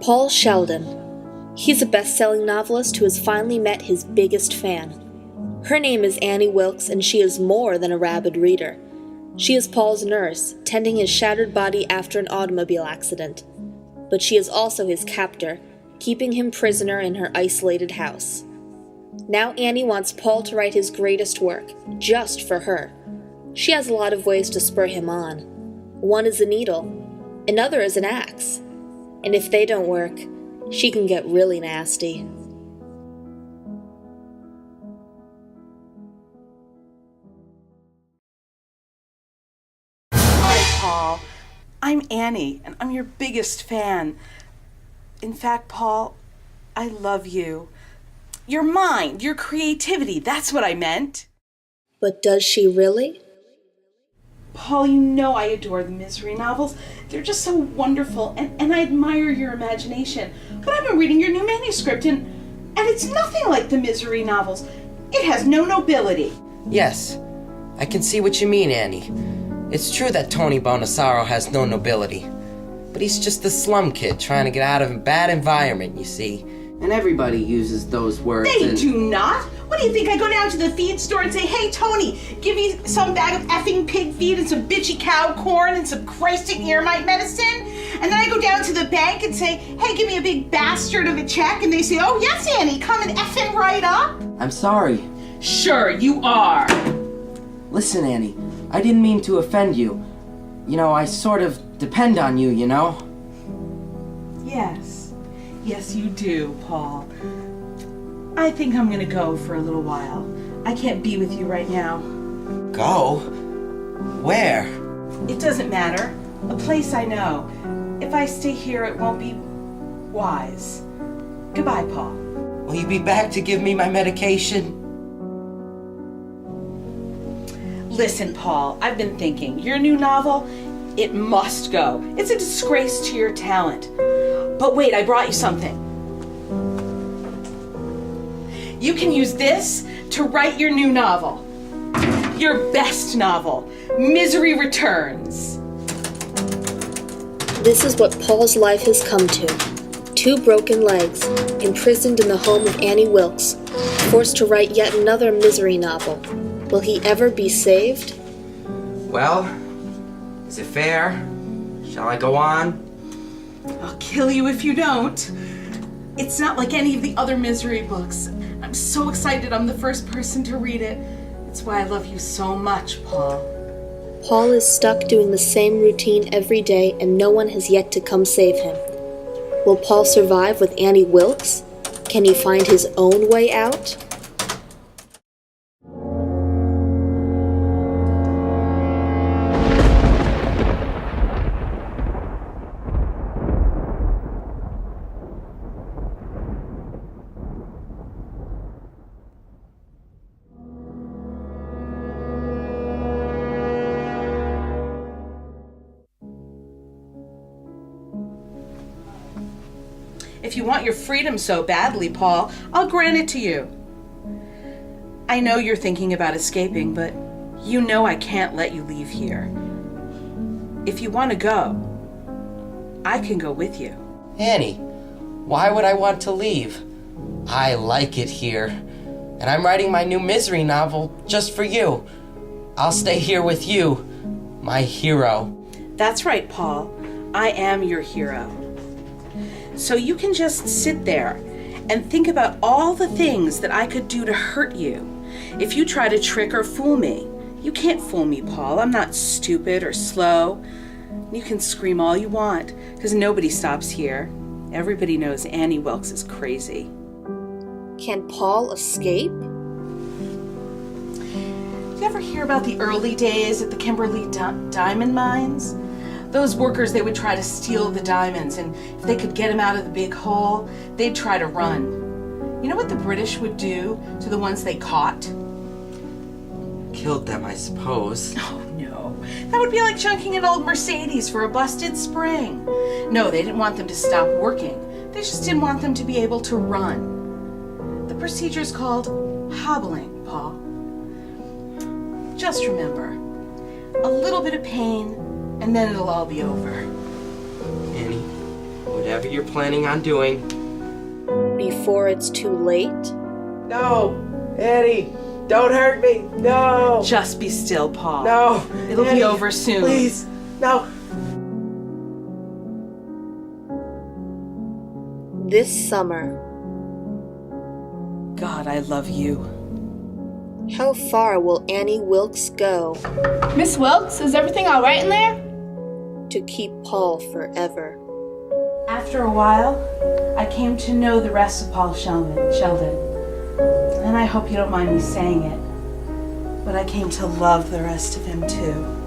Paul Sheldon. He's a best-selling novelist who has finally met his biggest fan. Her name is Annie Wilkes, and she is more than a rabid reader. She is Paul's nurse, tending his shattered body after an automobile accident. But she is also his captor, keeping him prisoner in her isolated house. Now Annie wants Paul to write his greatest work, just for her. She has a lot of ways to spur him on. One is a needle, another is an axe. And if they don't work, she can get really nasty. Hi, Paul. I'm Annie, and I'm your biggest fan. In fact, Paul, I love you. Your mind, your creativity, that's what I meant. But does she really? Paul, you know I adore the Misery novels. They're just so wonderful, and I admire your imagination. But I've been reading your new manuscript, and it's nothing like the Misery novels. It has no nobility. Yes, I can see what you mean, Annie. It's true that Tony Bonasaro has no nobility. But he's just a slum kid trying to get out of a bad environment, you see. And everybody uses those words. They do not. What do you think? I go down to the feed store and say, hey, Tony, give me some bag of effing pig feed and some bitchy cow corn and some Christing ear mite medicine. And then I go down to the bank and say, hey, give me a big bastard of a check. And they say, oh, yes, Annie, come and effing right up. I'm sorry. Sure, you are. Listen, Annie, I didn't mean to offend you. You know, I sort of depend on you, you know? Yes. Yes, you do, Paul. I think I'm gonna go for a little while. I can't be with you right now. Go? Where? It doesn't matter. A place I know. If I stay here, it won't be wise. Goodbye, Paul. Will you be back to give me my medication? Listen, Paul, I've been thinking. Your new novel, it must go. It's a disgrace to your talent. But wait, I brought you something. You can use this to write your new novel. Your best novel, Misery Returns. This is what Paul's life has come to. 2 broken legs, imprisoned in the home of Annie Wilkes, forced to write yet another misery novel. Will he ever be saved? Well, is it fair? Shall I go on? I'll kill you if you don't. It's not like any of the other misery books. I'm so excited I'm the first person to read it. It's why I love you so much, Paul. Paul is stuck doing the same routine every day, and no one has yet to come save him. Will Paul survive with Annie Wilkes? Can he find his own way out? If you want your freedom so badly, Paul, I'll grant it to you. I know you're thinking about escaping, but you know I can't let you leave here. If you want to go, I can go with you. Annie, why would I want to leave? I like it here. And I'm writing my new misery novel just for you. I'll stay here with you, my hero. That's right, Paul. I am your hero. So you can just sit there and think about all the things that I could do to hurt you. If you try to trick or fool me, you can't fool me, Paul. I'm not stupid or slow. You can scream all you want, because nobody stops here. Everybody knows Annie Wilkes is crazy. Can Paul escape? Did you ever hear about the early days at the Kimberley diamond mines? Those workers, they would try to steal the diamonds, and if they could get them out of the big hole, they'd try to run. You know what the British would do to the ones they caught? Killed them, I suppose. Oh, no. That would be like chunking an old Mercedes for a busted spring. No, they didn't want them to stop working. They just didn't want them to be able to run. The procedure's called hobbling, Paul. Just remember, a little bit of pain, and then it'll all be over. Annie, will Whatever you're planning on doing. Before it's too late? No, Annie, don't hurt me. No. Just be still, Paul. No. It'll Annie, be over soon. Please. No. This summer. God, I love you. How far will Annie Wilkes go Miss Wilkes, is everything all right in there? to keep Paul forever? After a while, I came to know the rest of Paul Sheldon. And I hope you don't mind me saying it, but I came to love the rest of him too.